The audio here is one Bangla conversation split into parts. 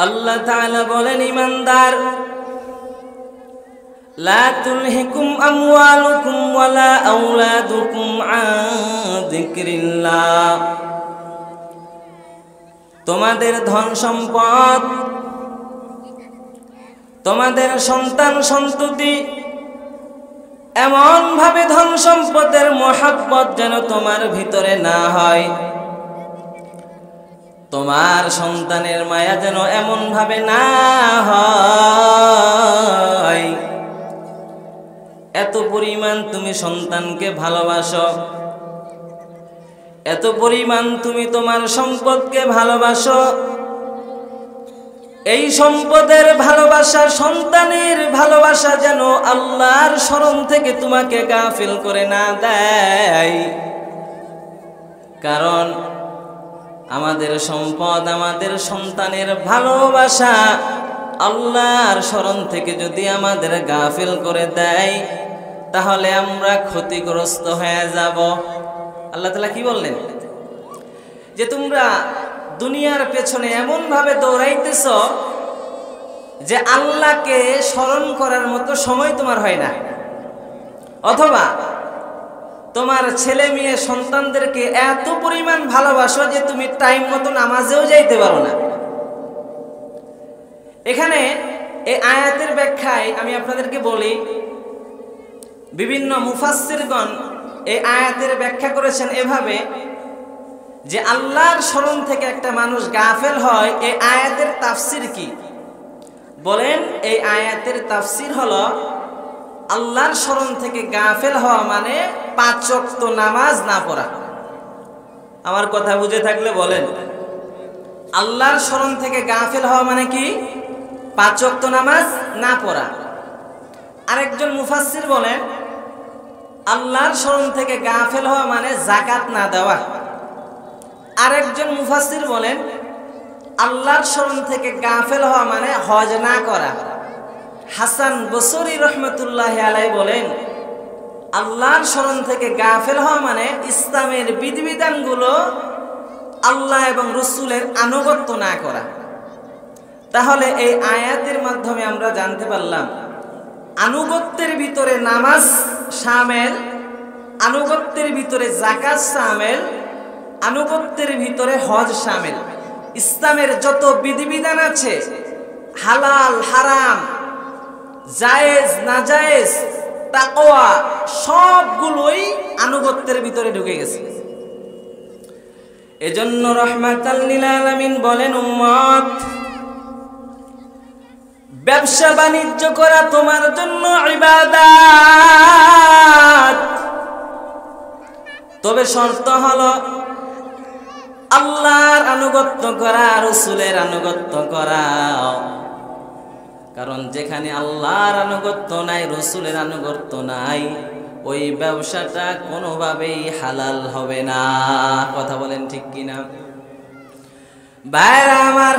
আল্লাহ তাআলা বলেন, ঈমানদার, লা তুলহিকুম আমওয়ালুকুম ওয়ালা আওলাদুকুম আন যিকরিল্লাহ। তোমাদের ধন সম্পদ, তোমাদের সন্তান সন্ততি, এমন ভাবে ধন সম্পদের মহব্বত যেন তোমার ভিতরে না হয়, তোমার সন্তানের মায়া যেন এমন ভাবে না হয়, এত পরিমাণ তুমি সন্তানকে ভালোবাসো, এত পরিমাণ তুমি তোমার সম্পদকে ভালোবাসো, এই সম্পদের ভালোবাসা, সন্তানের ভালোবাসা যেন আল্লাহর স্মরণ থেকে তোমাকে গাফিল করে না দেয়। কারণ আমাদের সম্পদ, আমাদের সন্তানের ভালোবাসা আল্লাহর স্মরণ থেকে যদি আমাদের গাফিল করে দেয়, তাহলে আমরা ক্ষতিগ্রস্ত হয়ে যাব। আল্লাহ তাআলা কি বললেন? যে তোমরা দুনিয়ার পেছনে এমন ভাবে দৌড়াইতেছ যে আল্লাহকে স্মরণ করার মতো সময় তোমার হয় না, অথবা তোমার ছেলে মেয়ে সন্তানদেরকে এত পরিমাণ ভালোবাসো যে তুমি টাইম মতো নামাজেও যাইতে পারো না। এখানে এই আয়াতের ব্যাখ্যায় আমি আপনাদেরকে বলি, বিভিন্ন মুফাসসিরগণ এই আয়াতের ব্যাখ্যা করেছেন এভাবে যে আল্লাহর স্মরণ থেকে একটা মানুষ গাফেল হয়, এই আয়াতের তাফসির কি? বলেন, এই আয়াতের তাফসির হলো আল্লাহর স্মরণ থেকে গাফেল হওয়া মানে 5 ওয়াক্ত নামাজ না পড়া। আমার কথা বুঝে থাকলে বলেন, আল্লাহর স্মরণ থেকে গাফেল হওয়া মানে কি? 5 ওয়াক্ত নামাজ না পড়া। আরেকজন মুফাসসির বলেন, আল্লাহর স্মরণ থেকে গাফেল হওয়া মানে যাকাত না দেওয়া। আরেকজন মুফাসসির বলেন, আল্লাহর স্মরণ থেকে গাফেল হওয়া মানে হজ না করা। হাসান বসরি রহমতুল্লাহ আলাইহি বলেন, আল্লাহর স্মরণ থেকে গাফেল হওয়া মানে ইসলামের বিধিবিধানগুলো আল্লাহ এবং রাসূলের আনুগত্য না করা। তাহলে এই আয়াতের মাধ্যমে আমরা জানতে পারলাম আনুগত্যের ভিতরে নামাজ শামিল, আনুগত্যের ভিতরে যাকাত শামিল, আনুগত্যের ভিতরে হজ শামিল। ইসলামের যত বিধিবিধান আছে, হালাল হারাম, জায়েজ নাজায়েজ, তাকওয়া, সবগুলোই আনুগত্যের ভিতরে ঢুকে গেছে। এজন্য রাহমাতাল লিল আলামিন বলেন, উম্মত, ব্যবসা বাণিজ্য করা তোমার জন্য ইবাদত, তবে শর্ত হলো আল্লাহর আনুগত্য করা, রাসূলের আনুগত্য করা। কারণ যেখানে আল্লাহর আনুগত্য নাই, রাসূলের আনুগত্য নাই, ওই ব্যবসাটা কোনোভাবেই হালাল হবে না। কথা বলেন ঠিক কিনা? ভাইরা আমার,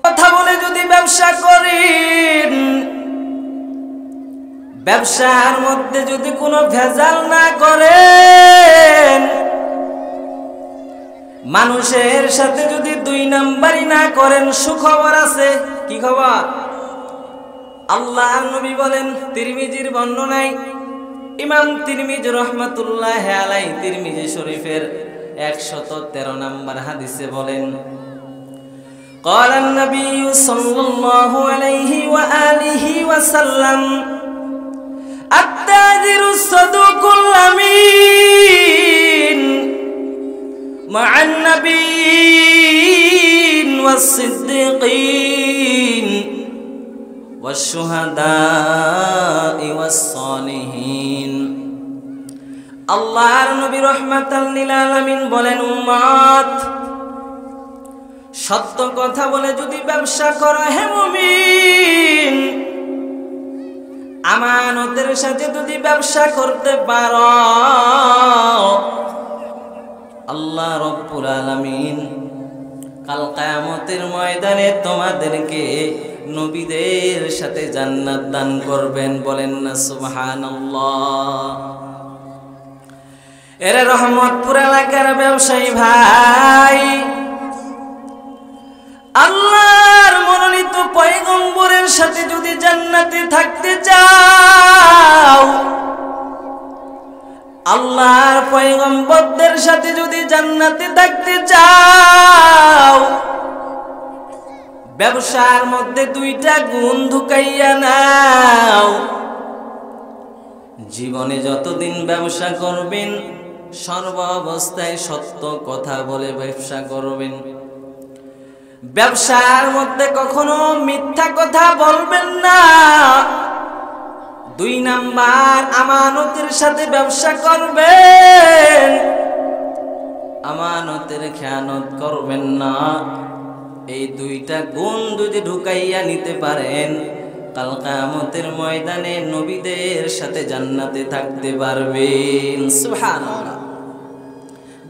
কথা বলে যদি ব্যবসা করেন, ব্যবসার মধ্যে যদি কোনো ভেজাল না করেন, মানুষের সাথে যদি 2 নাম্বারই না করেন, সুখবর আছে। কি খবর? আল্লাহর নবী বলেন, তিরমিজির বর্ণনায়, ইমাম তিরমিজি রহমাতুল্লাহ আলাইহি তিরমিজি শরীফের 113 নম্বর হাদিসে বলেন, قال النبي صلى الله عليه وآله وسلم التاجر الصدوق الأمين مع النبيين والصديقين والشهداء والصالحين। আল্লাহর নবী রাহমাতাল লিল আলামিন বলেন, উম্মত, সত্য কথা বলে যদি ব্যবসা করো হে মুমিন, আমানতের সাথে যদি ব্যবসা করতে পারো, আল্লাহ রাব্বুল আলামিন কাল কিয়ামতের ময়দানে তোমাদেরকে নবীদের সাথে জান্নাত দান করবেন। বলেন না সুবহানাল্লাহ। এরে রহমতপুর এলাকার ব্যবসায়ী ভাই, আল্লাহর মনোনীত পয়গম্বরের সাথে যদি জান্নাতে থাকতে চাও, আল্লাহর পয়গম্বরদের সাথে যদি জান্নাতে থাকতে চাও, ব্যবসার মধ্যে দুইটা গুণ ঢুকাইয়া নাও। জীবনে যতদিন ব্যবসা করবেন সর্ব অবস্থায় সত্য কথা বলে ব্যবসা করবেন। ব্যবসার মধ্যে কখনো মিথ্যা কথা বলবেন না। 2 নাম্বার, আমানতের সাথে ব্যবসা করবেন, আমানতের খেয়ানত করবেন না। এই 2টা গুণ যদি ঢুকাইয়া নিতে পারেন, কাল কিয়ামতের ময়দানে নবীদের সাথে জান্নাতে থাকতে পারবেন। সুবহানাল্লাহ।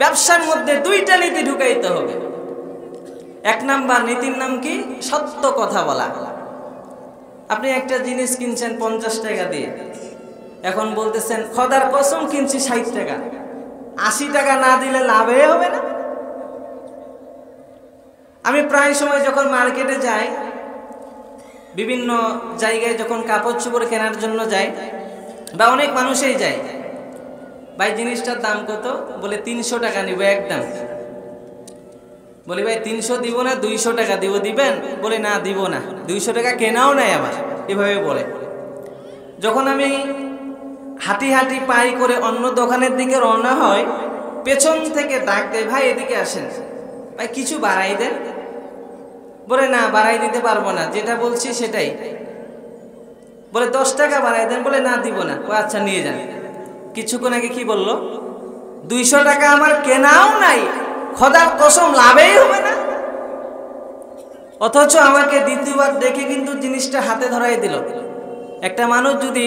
ব্যবসার মধ্যে 2টা নীতি ঢুকাইতে হবে। 1 নাম্বার নীতির নাম কি? সত্য কথা বলা। আপনি একটা জিনিস কিনছেন 50 টাকা দিয়ে, এখন বলতেছেন খোদার কসম কিনছি 60 টাকা, 80 টাকা না দিলে লাভে হবে না। আমি প্রায় সময় যখন মার্কেটে যাই, বিভিন্ন জায়গায় যখন কাপড় চোপড় কেনার জন্য যাই, বা অনেক মানুষই যায়, ভাই জিনিসটার দাম কত? বলে 300 টাকা নিব একদম। বলি ভাই 300 দিব না, 200 টাকা দিব, দিবেন? বলে না দিব না, 200 টাকা কেনাও নাই আমার, এভাবে বলে। যখন আমি হাঁটি হাঁটি পাই করে অন্য দোকানের দিকে রওনা হয়, পেছন থেকে ডাক দেয়, ভাই এদিকে আসেন, ভাই কিছু বাড়াই দেন। বলে না বাড়াই দিতে পারবো না, যেটা বলছি সেটাই। বলে 10 টাকা বাড়াই দেন। বলে না দিব না। ও আচ্ছা নিয়ে যান। কিছুক্ষণ আগে কি বললো? 200 টাকা আমার কেনাও নাই, খোদার কসম লাভেই হবে না। অথচ আমাকে দ্বিতীয়বার দেখে কিন্তু জিনিসটা হাতে ধরাই দিল। একটা মানুষ যদি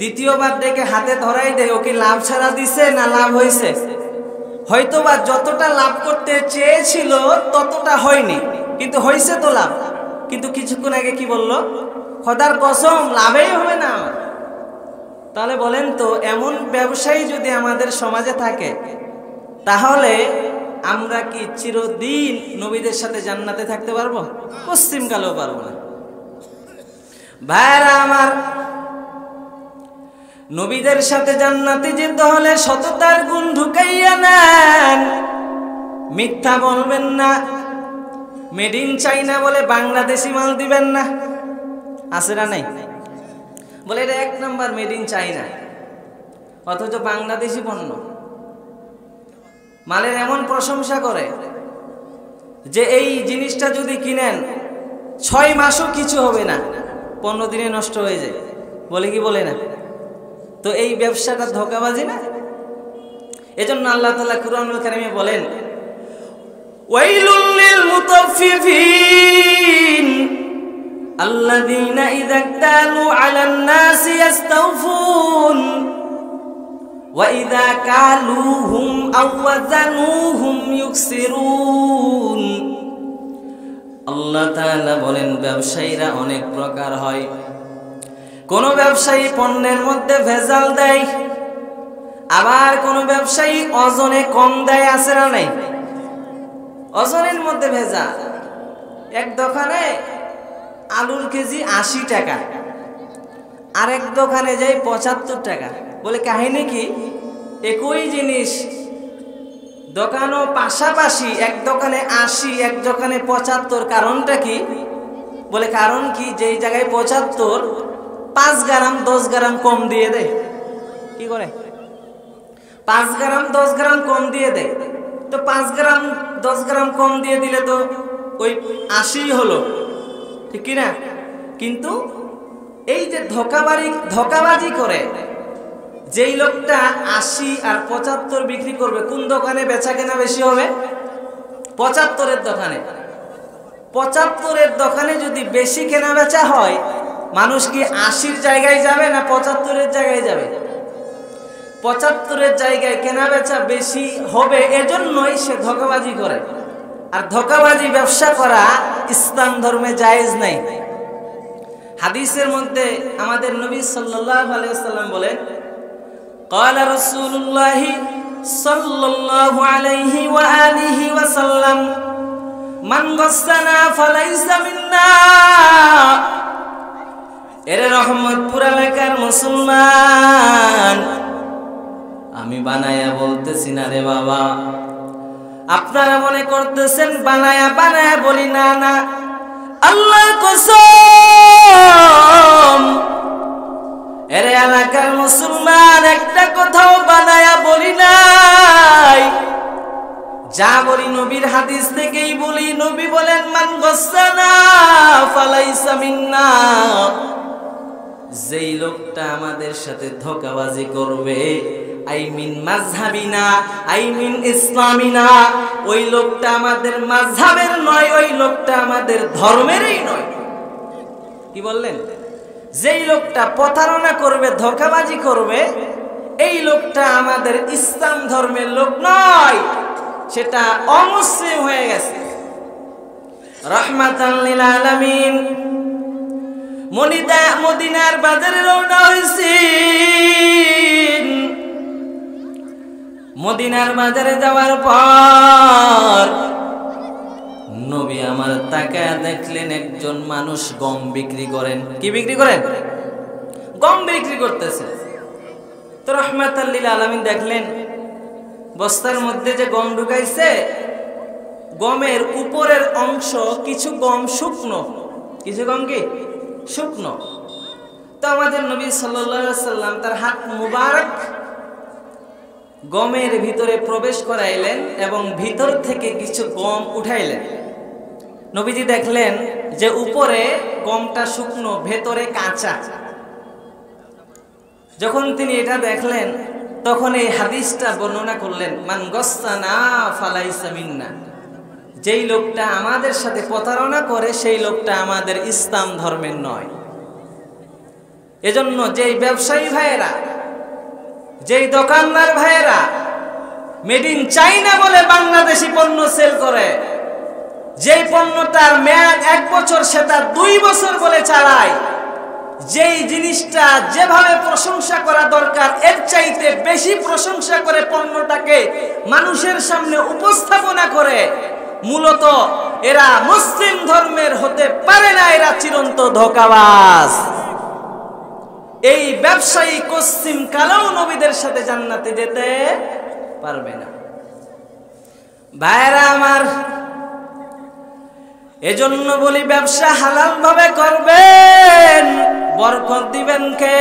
দ্বিতীয়বার দেখে হাতে ধরাই দেয়, ওকে লাভ ছাড়া দিছে না লাভ হয়েছে? হয়তোবা যতটা লাভ করতে চেয়েছিল ততটা হয়নি, কিন্তু হয়েছে তো লাভ। কিন্তু কিছুক্ষণ আগে কি বলল? খোদার কসম লাভেই হবে না আমার। তাহলে বলেন তো, এমন ব্যবসায়ী যদি আমাদের সমাজে থাকে, তাহলে আমরা কি চিরদিন নবীদের সাথে জান্নাতে থাকতে পারবো? পশ্চিমকালেও পারবো না। ভাইরা আমার, নবীদের সাথে জান্নাতে যেতে হলে সততার গুণ ঢুকাইয়া নেন। মিথ্যা বলবেন না। মেড ইন চাইনা বলে বাংলাদেশি মাল দিবেন না। আছে না নাই? বলে এটা 1 নাম্বার মেড ইন চাইনা, অথচ বাংলাদেশি পণ্য। মালের এমন প্রশংসা করে যে এই জিনিসটা যদি কিনেন 6 মাসও কিছু হবে না, 15 দিনে নষ্ট হয়ে যায়। বলে কি বলে না? তো এই ব্যবসাটা ধোঁকাবাজি না? এজন্য আল্লাহ তাআলা কুরআনুল কারীমে বলেন, ওয়াইলুল লিল মুতাফফিফিন আল্লাযীনা ইযা ইক্তালু আলান নাসি ইস্তাওফুন ওয়া ইযা কালুহুম আও ওয়াজানুহুম ইউকসিরুন। আল্লাহ তাআলা বলেন, ব্যবসায়ীরা অনেক প্রকার হয়। কোন ব্যবসায়ী পণ্যের মধ্যে ভেজাল দেয়, আবার কোন ব্যবসায়ী ওজনে কম দেয়। আছে না নাই? ওজনের মধ্যে ভেজাল। এক দোকানে আলুর কেজি 80 টাকা, আরেক দোকানে যাই 75 টাকা। বলে কাহিনী কি? একই জিনিস দোকানও পাশাপাশি, এক দোকানে 80, এক দোকানে 75। কারণটা কি? বলে কারণ কি, যেই জায়গায় 75 5 গ্রাম 10 গ্রাম কম দিয়ে দেয়। কি করে? 5 গ্রাম 10 গ্রাম কম দিয়ে দেয়। তো 5 গ্রাম 10 গ্রাম কম দিয়ে দিলে তো ওই 80 হলো, ঠিক কিনা? কিন্তু এই যে ধোঁকাবাজি করে যেই লোকটা 80 আর 75 বিক্রি করবে, কোন দোকানে বেচা কেনা বেশি হবে? 75-এর দোকানে। 75-এর দোকানে যদি বেশি কেনা বেচা হয়, মানুষ কি 80-র জায়গায় যাবে না 75-এর জায়গায় যাবে? 75-এর জায়গায় কেনা বেচা বেশি হবে, এজন্যই সে ধোঁকাবাজি করে। আর ধোঁকাবাজি ব্যবসা করা ইসলাম ধর্মে জায়েজ নাই। হাদিসের মধ্যে আমাদের নবী সাল্লাল্লাহু আলাইহি ওয়াসাল্লাম বলেন, ক্বালা রাসূলুল্লাহ সাল্লাল্লাহু আলাইহি ওয়া আলিহি ওয়াসাল্লাম, মান গাসসানা ফালাইসা মিন্না। এরে রহমতপুর এলাকার মুসলমান, আমি বানায়া বলতেছি না রে বাবা। আপনারা মনে করতেছেন বানায়া বানায়া বলি, না না, আল্লাহর কসম, এরে এলাকার মুসলমান, একটা কথাও বানায়া বলি নাই। যা বলি নবীর হাদিস থেকেই বলি। নবী বলেন মান গাসসানা ফালাইসা মিন্না। যেই লোকটা আমাদের সাথে ধোঁকাবাজি করবে, আই মিন মাযহাবিনা, আই মিন ইসলামিনা, ওই লোকটা আমাদের মাযহাবের নয়, ওই লোকটা আমাদের ধর্মেরই নয়। কি বললেন? যেই লোকটা প্রতারণা করবে, ধোঁকাবাজি করবে, এই লোকটা আমাদের ইসলাম ধর্মের লোক নয়, সেটা অমুসলিম হয়ে গেছে। রাহমাতাল লিল আলামিন মদিনার বাজারে রওনা হইছি। মদিনার বাজারে যাওয়ার পর নবী আমার তাকায় দেখলেন একজন মানুষ গম বিক্রি করেন। কি বিক্রি করেন? গম বিক্রি করতেছে। তো রাহমাতাল লিল আলামিন দেখলেন বস্তার মধ্যে যে গম ঢুকাইছে, গমের উপরের অংশ কিছু গম শুকনো, কিছু গম কি শুকনো। তো আমাদের নবী সাল্লাল্লাহু আলাইহি সাল্লাম তার হাত মুবারক গমের ভিতরে প্রবেশ করাইলেন এবং ভিতর থেকে কিছু গম উঠাইলেন। নবীজি দেখলেন যে উপরে গমটা শুকনো, ভেতরে কাঁচা। যখন তিনি এটা দেখলেন তখন এই হাদিসটা বর্ণনা করলেন, মান গাসসানা ফালাইসা মিন্না। যেই লোকটা আমাদের সাথে প্রতারণা করে, সেই লোকটা আমাদের ইসলাম ধর্মের নয়। এজন্য যেই ব্যবসায়ী ভাইয়েরা, যেই দোকানদার ভাইয়েরা মেড ইন চাইনা বলে বাংলাদেশি পণ্য সেল করে, যেই পণ্যটার মেয়াদ 1 বছর সেটা 2 বছর বলে চালায়, যেই জিনিসটা যেভাবে প্রশংসা করা দরকার এর চাইতে বেশি প্রশংসা করে পণ্যটাকে মানুষের সামনে উপস্থাপনা করে, মূলত এরা মুসলিম ধর্মের হতে পারে না, এরা চিরন্ত ধোঁকাবাজ। এই ব্যবসায়ী কসিম কালেও নবীদের সাথে জান্নাতে যেতে পারবে না। ভাইরা আমার, এজন্য বলি ব্যবসা হালাল ভাবে করবেন, বরকত দিবেন কে?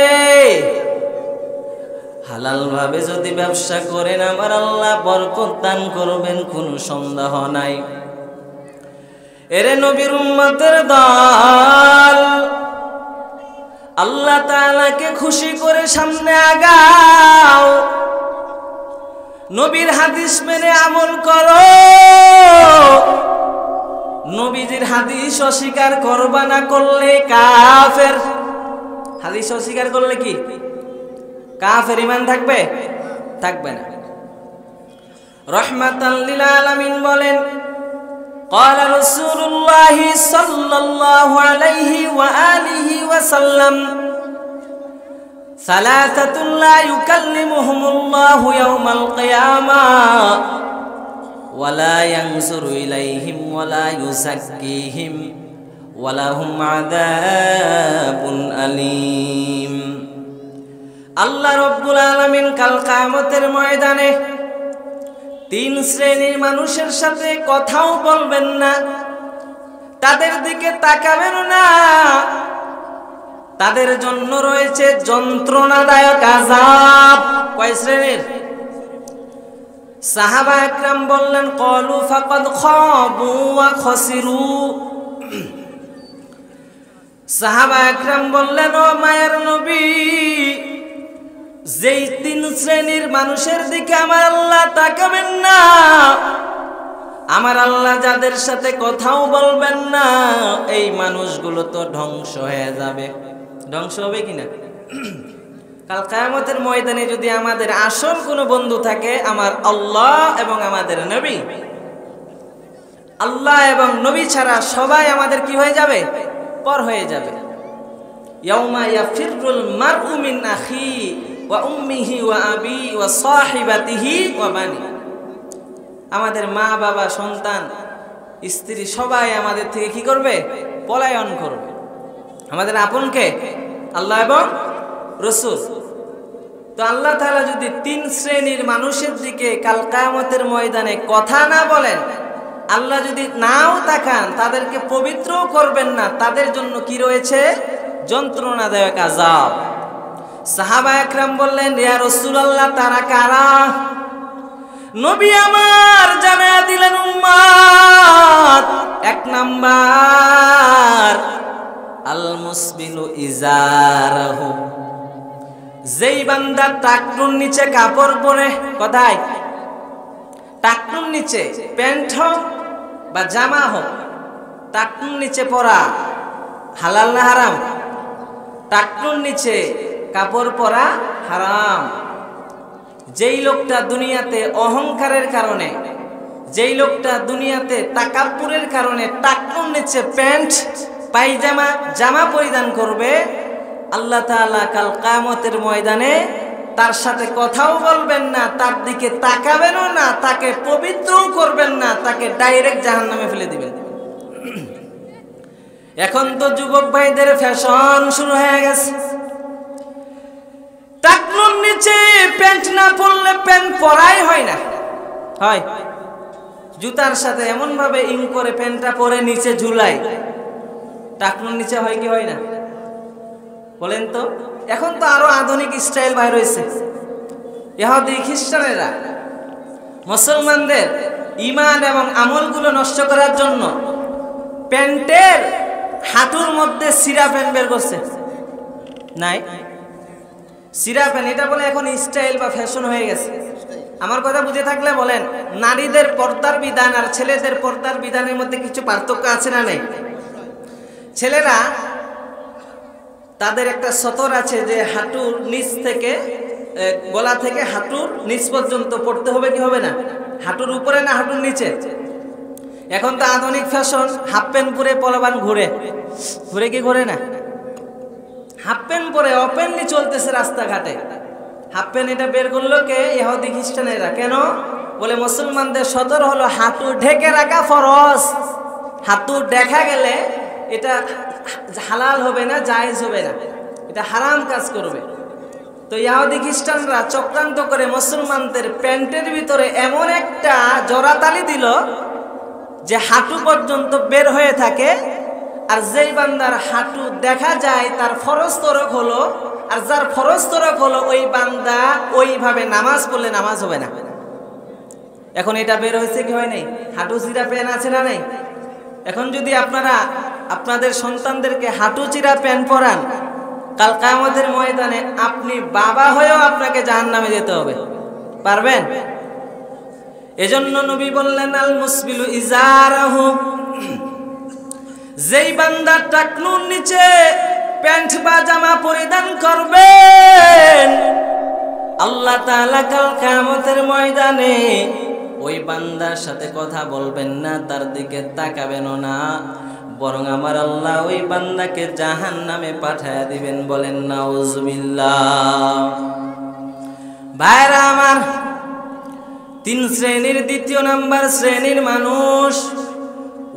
হালাল ভাবে যদি ব্যবসা করেন আমার আল্লাহ বরকত দান করবেন, কোনো সন্দেহ নাই। এরে নবীর উম্মতের দল, আল্লাহ তাআলাকে খুশি করে সামনে আগাও, নবীর হাদিস মেনে আমল করো। নবীজির হাদিস অস্বীকার করবা না করলে কাফের। হাদিস অস্বীকার করলে কি কাফের? ঈমান থাকবে? থাকবে না। রাহমাতাল লিল আলামিন বলেন, قال رسول الله صلى الله عليه وآله وسلم ثلاثة لا يكلمهم الله يوم القيامة ولا ينظر إليهم ولا يزكيهم ولهم عذاب أليم। আল্লাহ রব্বুল আলামিন কাল কিয়ামতের ময়দানে 3 শ্রেণীর মানুষের সাথে কথাও বলবেন না, তাদের দিকে তাকাবেন না, তাদের জন্য রয়েছে যন্ত্রণাদায়ক আযাব। কয় শ্রেণীর? সাহাবা একরাম বললেন, ক্বালু ফাকাদ খাবু ওয়া খাসিরু। সাহাবা একরাম বললেন, ও মায়ের নবী, যেই 3 শ্রেণীর মানুষের দিকে আমার আল্লাহ তাকাবেন না, আমার আল্লাহ যাদের সাথে কথাও বলবেন না, এই মানুষগুলো তো ধ্বংস হয়ে যাবে। ধ্বংস হবে কিনা? কাল কিয়ামতের ময়দানে যদি আমাদের আসল কোনো বন্ধু থাকে, আমার আল্লাহ এবং আমাদের নবী, আল্লাহ এবং নবী ছাড়া সবাই আমাদের কি হয়ে যাবে? পর হয়ে যাবে। ইয়াউমা ইয়াফিরুল মারউ মিন আখি ওয়া উম্মিহি ওয়া আবি ওয়া সাহিবাতিহি ওয়া বানি। আমাদের মা বাবা, সন্তান, স্ত্রী সবাই আমাদের থেকে কি করবে? পলায়ন করবে। আমাদের আপনকে আল্লাহ এবং রাসূল। তো আল্লাহ তাআলা যদি 3 শ্রেণীর মানুষের দিকে কাল কিয়ামতের ময়দানে কথা না বলেন, আল্লাহ যদি নাও তাকান, তাদেরকে পবিত্রও করবেন না, তাদের জন্য কি রয়েছে? যন্ত্রণাদায়ক আযাব। সাহাবা একরাম বললেন, ইয়া রাসূলুল্লাহ, তারা কারা? নবী আমার জানায়া দিলেন, উম্মত, 1 নাম্বার আল মুসবিলু ইজারাহু, যেই বান্দা টাকনুর নিচে কাপড় পরে, কোথায়? টাকনুর নিচে, প্যান্ট হোক বা জামা হোক, টাকনুর নিচে পরা হালাল না হারাম? টাকনুর নিচে কাপড় পরা হারাম। যেই লোকটা দুনিয়াতে অহংকারের কারণে, যেই লোকটা দুনিয়াতে তাকাব্বুরের কারণে টাকনুর নিচে প্যান্ট পায়জামা জামা পরিধান করবে, আল্লাহ তাআলা কাল কিয়ামতের ময়দানে তার সাথে কথাও বলবেন না, তার দিকে তাকাবেনও না, তাকে পবিত্রও করবেন না, তাকে ডাইরেক্ট জাহান্নামে ফেলে দিবেন। এখন তো যুবক ভাইদের ফ্যাশন শুরু হয়ে গেছে, টাকনুর নিচে প্যান্ট না পরলে প্যান্ট পরাই হয় না। হয় জুতার সাথে এমন ভাবে ইং করে প্যান্টটা পরে নিচে ঝুলাই, টাকনুর নিচে হয় কি হয় না বলেন তো? এখন তো আরো আধুনিক স্টাইল বাইর হয়েছে। ইহুদি খ্রিস্টানেরা মুসলমানদের ঈমান এবং আমলগুলো নষ্ট করার জন্য প্যান্টের হাঁটুর মধ্যে সিরা প্যান্ট বের করছে। নাই সিরা প্যান্ট, এটা বলে এখন স্টাইল বা ফ্যাশন হয়ে গেছে। আমার কথা বুঝে থাকলে বলেন, নারীদের পর্দার বিধান আর ছেলেদের পর্দার বিধানের মধ্যে কিছু পার্থক্য আছে না নেই? ছেলেরা তাদের একটা সতর আছে যে হাঁটুর নিচ থেকে, গলা থেকে হাঁটুর নিচ পর্যন্ত পড়তে হবে, কি হবে না? হাঁটুর উপরে না হাঁটুর নিচে? এখন তো আধুনিক ফ্যাশন, হাফ প্যান্ট পরে পলাবান ঘুরে ঘুরে, কি ঘুরে না? হাফ প্যান্ট পরে ওপেনলি চলতেছে রাস্তাঘাটে। হাফ প্যান্ট এটা বের করলো কে? ইহুদি খ্রিস্টানেরা। কেন? বলে মুসলমানদের সতর হলো হাঁটু ঢেকে রাখা ফরজ, হাঁটু দেখা গেলে এটা হালাল হবে না, জায়েজ হবে না, এটা হারাম কাজ করবে। তো ইহুদি খ্রিস্টানরা চক্রান্ত করে মুসলমানদের প্যান্টের ভিতরে এমন একটা জোড়াতালি দিল যে হাঁটু পর্যন্ত বের হয়ে থাকে, আর যেই বান্দার হাঁটু দেখা যায় তার ফরজ তরক হলো, আর যার ফরজ তরক হলো ওই বান্দা ওইভাবে নামাজ পড়লে নামাজ হবে না। এখন এটা বের হয়েছে কি হয় নাই? হাঁটু চিরা প্যান্ট আছে না নাই? এখন যদি আপনারা আপনাদের সন্তানদেরকে হাঁটু চিরা প্যান্ট পরান, কাল কিয়ামতের ময়দানে আপনি বাবা হয়েও আপনাকে জাহান্নামে যেতে হবে। পারবেন? এজন্য নবী বললেন, আল মুসবিলু ইজারাহু, যেই বান্দা টাকনুর নিচে প্যান্ট বা জামা পরিধান করবেন, আল্লাহ তাআলা কাল কিয়ামতের ময়দানে ওই বান্দার সাথে কথা বলবেন না, তার দিকে তাকাবেনও না, বরং আমার আল্লাহ ওই বান্দাকে জাহান্নামে পাঠায়া দিবেন। বলেন নাউজুবিল্লাহ। ভাইরা আমার, 3 শ্রেণীর 2 নাম্বার শ্রেণীর মানুষ,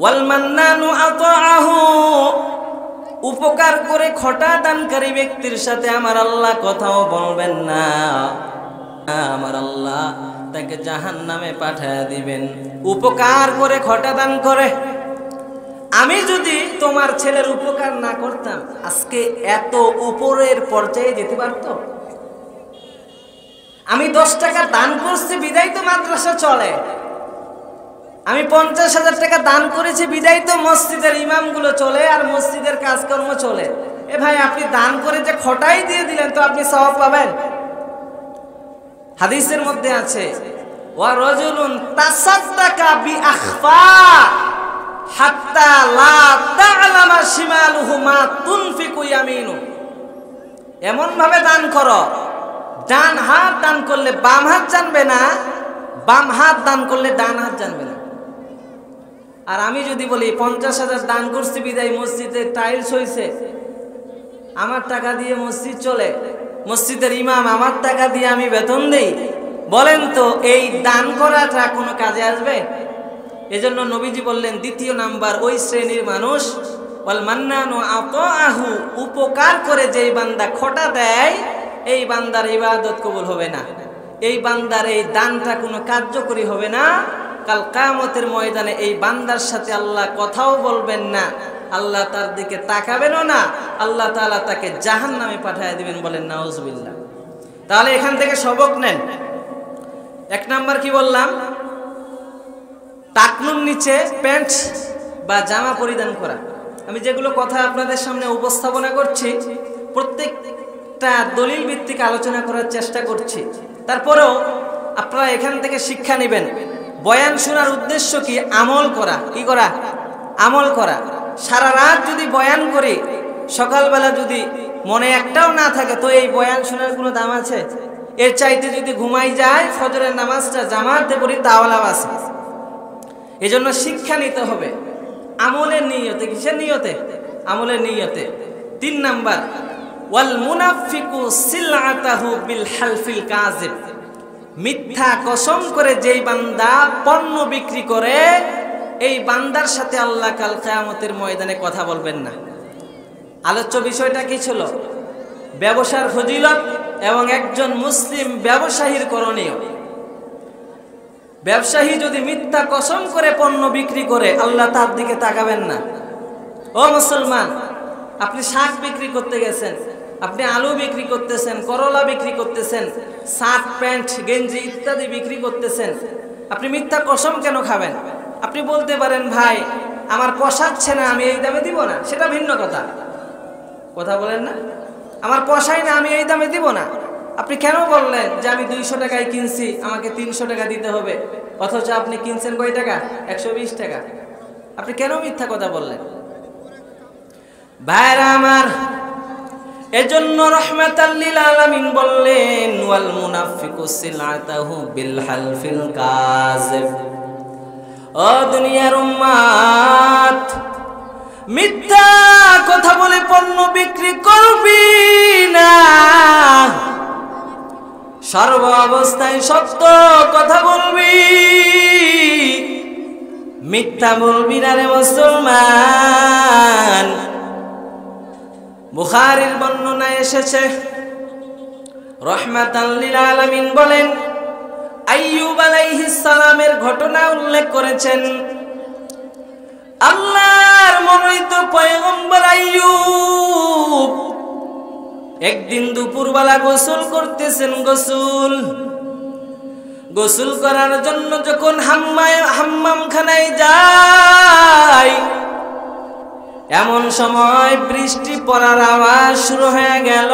ওয়াল মান্নানু আতাআহু, উপকার করে খোটা দানকারী ব্যক্তির সাথে আমার আল্লাহ কথাও বলবেন না, আমার আল্লাহ তাকে জাহান্নামে পাঠায়া দিবেন। উপকার করে খোটা দান করে। আমি যদি তোমার ছেলের উপকার না করতাম, আজকে এত উপরের পর্যায়ে যেতে পারতো? আমি 10 টাকা দান করছি বিদায় তো মাদ্রাসা চলে, আমি 50,000 টাকা দান করেছি বিদায় তো মসজিদের ইমামগুলো চলে আর মসজিদের কাজকর্ম চলে। এ ভাই, আপনি দান করে যে খোটাই দিয়ে দিলেন, তো আপনি সওয়াব পাবেন? হাদিসের মধ্যে আছে, ওয়া রাজুলুন তাসাদ্দাকা বিআখফা হাত্তা লা তা'লামা শিমালুহু মা তুনফিকু ইয়ামিনু। এমন ভাবে দান করো, ডান হাত দান করলে বাম হাত জানবে না, বাম হাত দান করলে ডান হাত জানবে না। আর আমি যদি বলি 50,000 দান করছি বিদায় মসজিদে টাইলস হইছে, আমার টাকা দিয়ে মসজিদ চলে, মসজিদের ইমাম আমার টাকা দিয়ে আমি বেতন দেই, বলেন তো এই দান করাটা কোনো কাজে আসবে? এজন্য নবীজি বললেন দ্বিতীয় নাম্বার ওই শ্রেণীর মানুষ ওয়াল মান্নানু আতাআহু, উপকার করে যেই বান্দা খোটা দেয় এই বান্দার ইবাদত কবুল হবে না, এই বান্দার এই দানটা কোনো কার্যকরী হবে না। কাল কিয়ামতের ময়দানে এই বান্দার সাথে আল্লাহ কথাও বলবেন না, আল্লাহ তার দিকে তাকাবেনও না, আল্লাহ তাআলা তাকে জাহান্নামে পাঠিয়ে দিবেন। বলেন নাউজুবিল্লাহ। তাহলে এখান থেকে সবক নেন। এক নাম্বার কি বললাম? টাকনুর নিচে প্যান্ট বা জামা পরিধান করা। আমি যেগুলো কথা আপনাদের সামনে উপস্থাপনা করছি প্রত্যেকটা দলিল ভিত্তিক আলোচনা করার চেষ্টা করছি, তারপরেও আপনারা এখান থেকে শিক্ষা নেবেন। বয়ান শোনার উদ্দেশ্য কি? আমল করা। কি করা? আমল করা। সারা রাত যদি বয়ান করি, সকালবেলা যদি মনে একটাও না থাকে, তো এই বয়ান শোনার কোনো দাম আছে? এর চাইতে যদি ঘুমাই যায়, ফজরের নামাজটা জামাতে পড়ি, তাও লাভ আছে। এজন্য শিক্ষা নিতে হবে আমলের নিয়তে। কিসের নিয়তে? আমলের নিয়তে। 3 নাম্বার ওয়াল মুনাফিকু সিলআতাহু বিল হালফিল কাযিব, মিথ্যা কসম করে যেই বান্দা পণ্য বিক্রি করে এই বান্দার সাথে আল্লাহ কাল কিয়ামতের ময়দানে কথা বলবেন না। আলোচ্য বিষয়টা কি ছিল? ব্যবসার ফজিলত এবং একজন মুসলিম ব্যবসায়ীর করণীয়। ব্যবসায়ী যদি মিথ্যা কসম করে পণ্য বিক্রি করে আল্লাহ তার দিকে তাকাবেন না। ও মুসলমান, আপনি শাক বিক্রি করতে গেছেন, আপনি আলু বিক্রি করতেছেন, করলা বিক্রি করতেছেন, শার্ট প্যান্ট গেঞ্জি ইত্যাদি বিক্রি করতেছেন, আপনি মিথ্যা কসম কেন খাবেন? আপনি বলতে পারেন ভাই আমার পোষাচ্ছে না, আমি এই দামে দিব না, সেটা ভিন্ন কথা। কথা বলেন না, আমার পোষায় না, আমি এই দামে দিব না। আপনি কেন বললেন যে আমি 200 টাকায় কিনছি, আমাকে 300 টাকা দিতে হবে, অথচ আপনি কিনছেন কয় টাকা? 120 টাকা। আপনি কেন মিথ্যা কথা বললেন? ভাইরা আমার, এজন্য রাহমাতাল লিল আলামিন বললেন ওয়াল মুনাফিকু সিলআতাহু বিল হালফিল কাযিব। ও দুনিয়ার উম্মাত, মিথ্যা কথা বলে পণ্য বিক্রি করবি না, সর্ব অবস্থায় সত্য কথা বলবি, মিথ্যা বলবি না রে মুসলমান। বুখারীর বর্ণনায় এসেছে রাহমাতাল লিল আলামিন বলেন আইয়ুব আলাইহিস সালামের ঘটনা উল্লেখ করেছেন। আল্লাহর মনোনীত পয়গম্বর আইয়ুব একদিন দুপুরবেলা গোসল করতেছেন। গোসল করার জন্য যখন হাম্মামখানায় যায়, এমন সময় বৃষ্টি পড়ার আওয়াজ শুরু হয়ে গেল।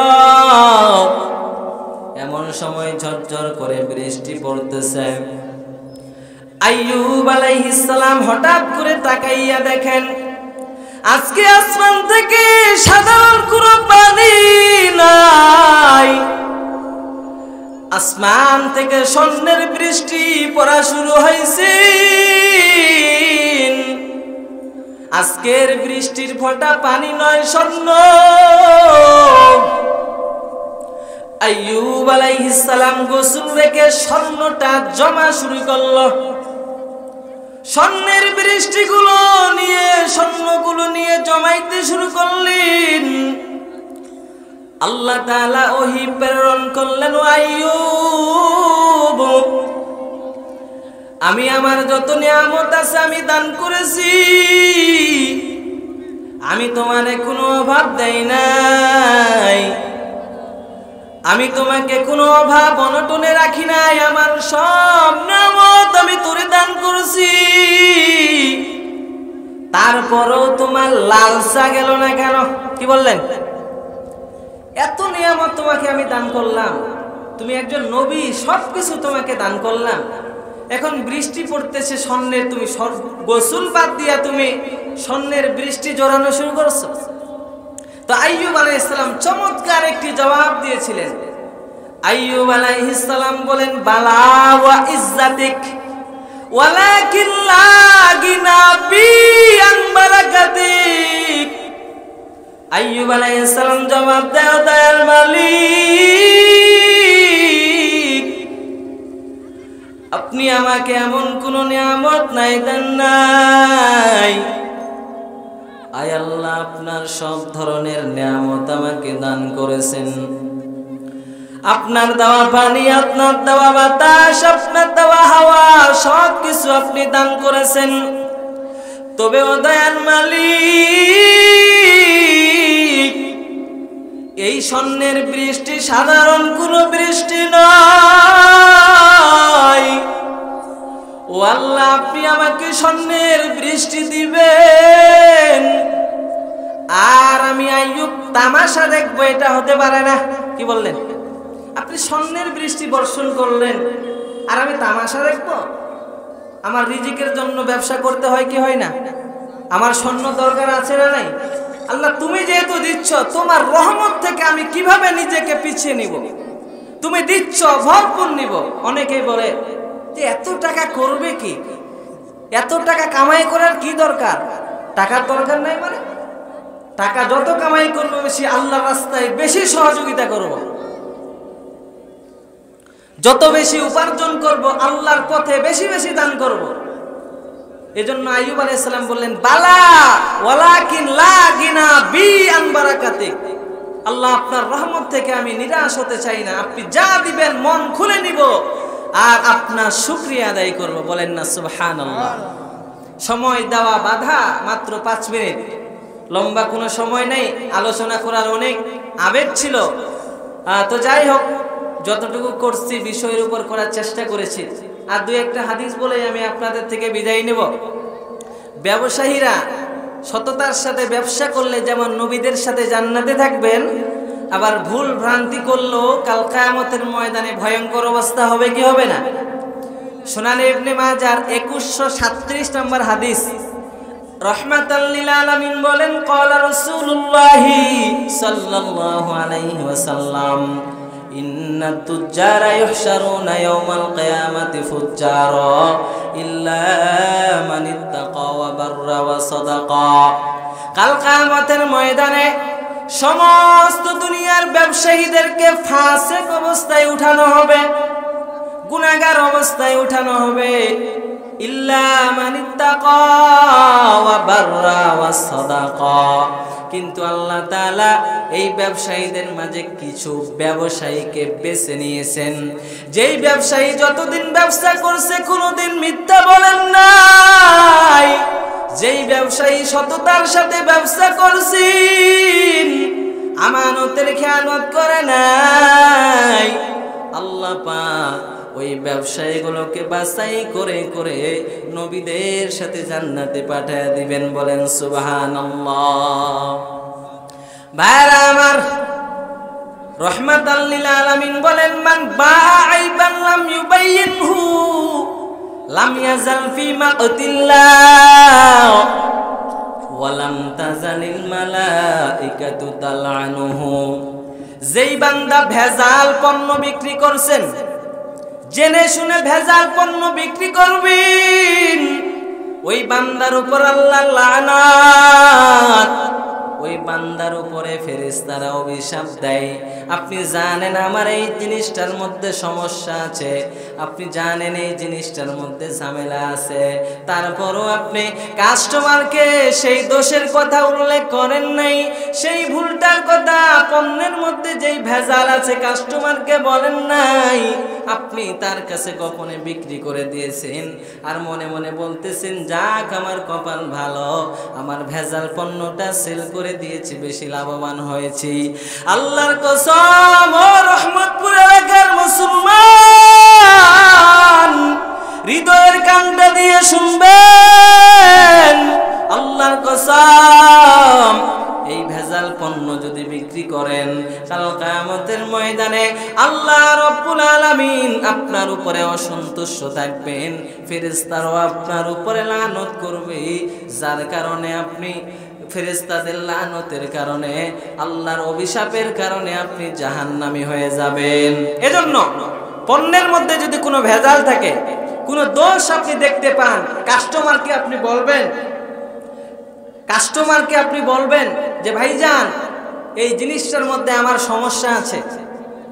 এমন সময় ঝরঝর করে বৃষ্টি পড়তেছে। আইয়ুব আলাইহিস সালাম হঠাৎ করে তাকাইয়া দেখেন আজকে আসমান থেকে সাধারণ কোনো পানি নাই, আসমান থেকে স্বর্ণের বৃষ্টি পড়া শুরু হয়েছে। আজকের বৃষ্টির ফোঁটা পানি নয়, স্বর্ণ। আইয়ুব আলাইহিস সালাম গোসল রেখে স্বর্ণটা জমা শুরু করলো। স্বর্ণের বৃষ্টিগুলো নিয়ে, স্বর্ণগুলো নিয়ে জমাইতে শুরু করলেন। আল্লাহ তাআলা ওহী প্রেরণ করলেন, আইয়ুব, আমি আমার যত নিয়ামত আছে আমি দান করেছি, আমি তোমারে কোনো অভাব দেই নাই, আমি তোমাকে কোনো অভাব অনটনে রাখি নাই, আমার সব নিয়ামত আমি তোরে দান করছি। তারপরেও তোমার লালসা গেল না কেন? কি বললেন? এত নিয়ামত তোমাকে আমি দান করলাম, তুমি একজন নবী, সবকিছু তোমাকে দান করলাম, এখন বৃষ্টি পড়তেছে স্বর্ণের, তুমি গোসল বাদ দিয়া তুমি স্বর্ণের বৃষ্টি জড়ানো শুরু করছো। তো আইয়ুব আলাইহিস সালাম চমৎকার একটি জবাব দিয়েছিলেন। আইয়ুব আলাইহিস সালাম বলেন, বালা ওয়া ইজ্জাতিক ওয়ালাকিন লা গিনা বি আন বারাকাতিক। আইয়ুব আলাইহিস সালাম জবাব দেয়, দয়াল মালিক, আপনি আমাকে এমন কোন নিয়ামত নাই দেন নাই। আয় আল্লাহ, আপনার সব ধরনের নিয়ামত আমাকে দান করেছেন। আপনার দেওয়া পানি, আপনার দেওয়া বাতাস, আপনার দেওয়া হাওয়া, সব কিছু আপনি দান করেছেন। তবে ও দয়ার মালিক, এই স্বর্ণের বৃষ্টি সাধারণ কোনো বৃষ্টি নয়। ও আল্লাহ, আপনি আমাকে স্বর্ণের বৃষ্টি দিবেন আর আমি আইয়ুব তামাশা দেখবো, এটা হতে পারে না। কি বললেন? আপনি স্বর্ণের বৃষ্টি বর্ষণ করলেন আর আমি তামাশা দেখবো? আমার রিজিকের জন্য ব্যবসা করতে হয় কি হয় না? আমার স্বর্ণ দরকার আছে না নাই? আল্লাহ, তুমি যেহেতু দিচ্ছ, তোমার রহমত থেকে আমি কিভাবে নিজেকে পিছিয়ে নিব? তুমি দিচ্ছ, ভরপুর নিব। অনেকেই বলে যে এত টাকা করবে কি, এত টাকা কামাই করার কি দরকার? টাকার দরকার নাই মানে? টাকা যত কামাই করবো বেশি আল্লাহর রাস্তায় বেশি সহযোগিতা করব, যত বেশি উপার্জন করব আল্লাহর পথে বেশি বেশি দান করব। এজন্য আইয়ুব আলাইহিস সালাম বললেন, বালা ওয়ালাকিন লা গিনা বি আন বারাকাতিক। আল্লাহ, আপনার রহমত থেকে আমি নিরাশ হতে চাই না। আপনি যা দিবেন মন খুলে নিব আর আপনার শুকরিয়া আদায় করব। বলেন না সুবহানাল্লাহ। সময় দেওয়া বাধা, মাত্র 5 মিনিট, লম্বা কোনো সময় নেই। আলোচনা করার অনেক আবেগ ছিল। তো যাই হোক, যতটুকু করছি বিষয়ের উপর করার চেষ্টা করেছি। আর দুই একটা হাদিস বলে আমি আপনাদের থেকে বিদায় নেব। ব্যবসায়ীরা সততার সাথে ব্যবসা করলে যেমন নবীদের সাথে জান্নাতে থাকবেন, আবার ভুল ভ্রান্তি করলেও কাল কিয়ামতের ময়দানে ভয়ঙ্কর অবস্থা হবে কি হবে না? সুনানে ইবনে মাজার 2137 নম্বর হাদিস, রাহমাতাল লিল আলামিন বলেন, ক্বালা রাসূলুল্লাহি সাল্লাল্লাহু আলাইহি ওয়াসাল্লাম, ইন্নাত তুজ্জারা ইহশারুনা ইয়াওমাল কিয়ামাতি ফুজ্জারা ইল্লা মান ইত্তাকা ওয়া বাররা ওয়া সাদাকা। কাল কিয়ামতের ময়দানে সমস্ত দুনিয়ার ব্যবসায়ীদেরকে ফাসিক অবস্থায় উঠানো হবে, গুনাহগার অবস্থায় উঠানো হবে। ইল্লা মান ইত্তাকা ওয়া বাররা ওয়া সাদাকা। কিন্তু আল্লাহ তাআলা এই ব্যবসায়ীদের মাঝে কিছু ব্যবসায়ীকে বেছে নিয়েছেন, যেই ব্যবসায়ী যতদিন ব্যবসা করছে কোনোদিন মিথ্যা বলেন নাই, যেই ব্যবসায়ী সততার সাথে ব্যবসা করছেন, আমানতের খেয়ানত করে নাই, আল্লাহ পাক ওই ব্যবসায়ীগুলোকে বাছাই করে করে নবীদের সাথে জান্নাতে পাঠিয়ে দিবেন। বলেন সুবহানাল্লাহ। ভাইরা আমার, রাহমাতাল লিল আলামিন বলেন, মান বা'আইবান লাম ইউবাইয়িনহু লাম ইয়াজাল ফি মাকতিল্লাহ ওয়া লাম তাজালিল মালাইকাতু তালআনুহু। যেই বান্দা ভেজাল পণ্য বিক্রি করছেন, জেনে শুনে ভেজাল পণ্য বিক্রি করবেন, ওই বান্দার উপর আল্লাহর লানাত, ওই বান্দার উপরে ফেরেশতারা অভিশাপ দেয়। আপনি জানেন আমার এই জিনিসটার মধ্যে সমস্যা আছে, আপনি জানেন এই জিনিসটার মধ্যে ঝামেলা আছে, তারপরও আপনি কাস্টমারকে সেই দোষের কথা উল্লেখ করেন নাই, সেই ভুলটার কথা, পণ্যের মধ্যে যেই ভেজাল আছে কাস্টমারকে বলেন নাই, আপনি তার কাছে গোপনে বিক্রি করে দিয়েছেন আর মনে মনে বলতেছেন, যাক আমার কপাল ভালো, আমার ভেজাল পণ্যটা সেল করে দিয়েছি, বেশি লাভবান হয়েছি। আল্লাহর কসম, ও রহমতপুর এলাকার মুসলমান, হৃদয়ের কানটা দিয়ে শুনবেন, আল্লাহর কসম, এই ভেজাল পণ্য যদি বিক্রি করেন, কাল কিয়ামতের ময়দানে আল্লাহ রাব্বুল আলামিন আপনার উপরে অসন্তুষ্ট থাকবেন, ফেরেশতারাও আপনার উপরে লানত করবে, যার কারণে আপনি ফেরেশতাদের লানতের কারণে, আল্লাহর অভিশাপের কারণে আপনি জাহান্নামী হয়ে যাবেন। এজন্য পণ্যের মধ্যে যদি কোনো ভেজাল থাকে, কোনো দোষ আপনি দেখতে পান, কাস্টমারকে আপনি বলবেন যে ভাইজান, এই জিনিসটার মধ্যে আমার সমস্যা আছে,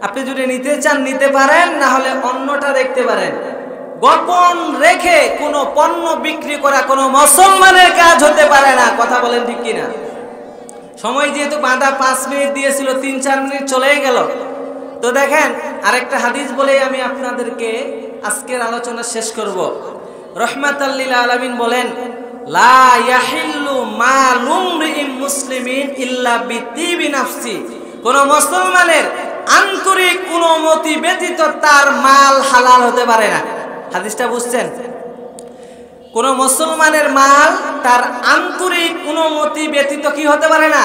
আপনি যদি নিতে চান নিতে পারেন, না হলে অন্যটা দেখতে পারেন। গোপন রেখে কোনো পণ্য বিক্রি করা কোনো মুসলমানের কাজ হতে পারে না। কথা বলেন ঠিক কিনা? সময় যেহেতু বাঁধা 5 মিনিট দিয়েছিল, 3-4 মিনিট চলেই গেল। তো দেখেন, আরেকটা হাদিস বলে আমি আপনাদেরকে আজকের আলোচনা শেষ করব। রহমাতাল লিল আলামিন বলেন, লা ইয়াহিল্লু মালুম রিম মুসলিমিন ইল্লা বিতিবি নাফসি। কোন মুসলমানের আন্তরিক অনুমতি ব্যতীত তার মাল হালাল হতে পারে না। হাদিসটা বুঝছেন? কোন মুসলমানের মাল তার আন্তরিক অনুমতি ব্যতীত কি হতে পারে না?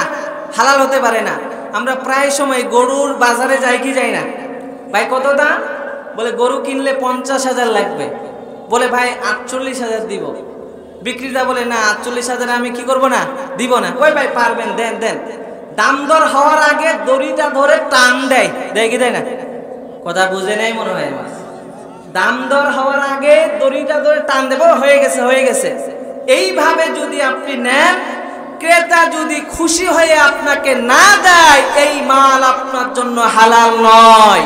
হালাল হতে পারে না। আমরা প্রায় সময় গরুর বাজারে যাই কি যাই না? ভাই কত দাম? বলে গরু কিনলে 50,000 লাগবে। বলে ভাই 48,000 দিব। বিক্রেতা বলে না, 48,000 আমি কি করব না, দিব না। কই ভাই পারবেন, দেন দেন। দাম দর হওয়ার আগে দড়িটা ধরে টান দেয়, দেয় কি দেয় না? কথা বুঝে নাই মনে হয় আমার। দাম দর হওয়ার আগে দড়িটা ধরে টান দেব, হয়ে গেছে হয়ে গেছে। এইভাবে যদি আপনি নেন, ক্রেতা যদি খুশি হয়ে আপনাকে না দেয়, এই মাল আপনার জন্য হালাল নয়।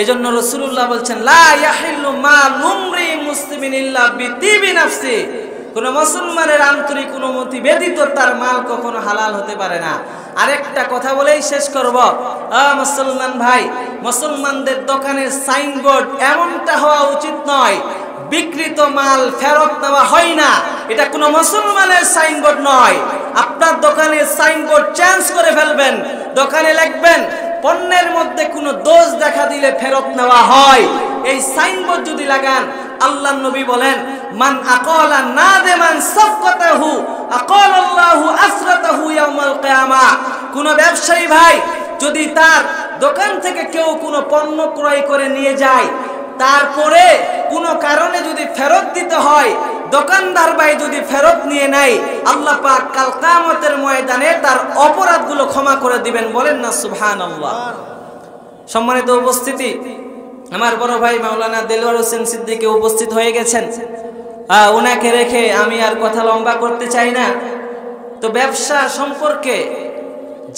এজন্য রাসূলুল্লাহ বলছেন, লা ইয়াহিল্লু মালুম রিম মুসলিমিন ইল্লা বিতিবি নাফসি। কোন মুসলমানের আন্তরিক অনুমতি ব্যতীত তার মাল কখনো হালাল হতে পারে না। আরেকটা কথা বলেই শেষ করব। মুসলমান ভাই, মুসলমানদের দোকানের সাইনবোর্ড এমনটা হওয়া উচিত নয়, বিক্রিত মাল ফেরত নেওয়া হয় না। এটা কোনো মুসলমানের সাইনবোর্ড নয়। আপনার দোকানের সাইনবোর্ড চেঞ্জ করে ফেলবেন। দোকানে লিখবেন, পণ্যের মধ্যে কোনো দোষ দেখা দিলে ফেরত নেওয়া হয়। এই সাইনবোর্ড যদি লাগান, আল্লাহর নবী বলেন, মান আকালা নাদিমান সাফকাতাহু আকালাল্লাহু আসরাতাহু ইয়াউমাল কিয়ামা। কোন ব্যবসায়ী ভাই যদি তার দোকান থেকে কেউ কোনো পণ্য ক্রয় করে নিয়ে যায়, তারপরে কোনো কারণে যদি ফেরত দিতে হয়, দোকানদার ভাই যদি ফেরত নিয়ে নেয়, আল্লাহ পাক কাল কিয়ামতের ময়দানে তার অপরাধগুলো ক্ষমা করে দিবেন। বলেন না সুবহানাল্লাহ। সম্মানিত উপস্থিতি, আমার বড় ভাই মাওলানা দেলোয়ার হোসেন সিদ্দিকী উপস্থিত হয়ে গেছেন। ওনাকে রেখে আমি আর কথা লম্বা করতে চাই না। তো ব্যবসা সম্পর্কে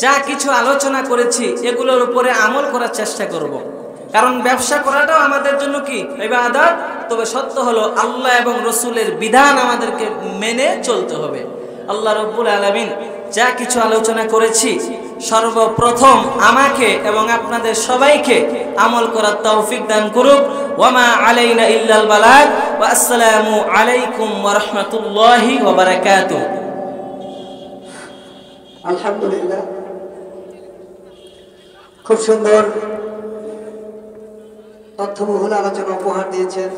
যা কিছু আলোচনা করেছি, এগুলোর উপরে আমল করার চেষ্টা করব। কারণ ব্যবসা করাটাও আমাদের জন্য কি ইবাদত। তবে সত্য হলো, আল্লাহ এবং রসুলের বিধান আমাদেরকে মেনে চলতে হবে। আল্লাহ রব্বুল আলামিন যা কিছু আলোচনা করেছি, সর্বপ্রথম আমাকে এবং আপনাদের সবাইকে আমল করার তৌফিক দান করুক। ওয়ামা আলাইনা ইল্লাল বালাগ। ওয়া আসসালামু আলাইকুম ওয়া রাহমাতুল্লাহি ওয়া বারাকাতুহু। আলহামদুলিল্লাহ, খুব সুন্দর তথ্যবহুল আলোচনা উপহার দিয়েছেন।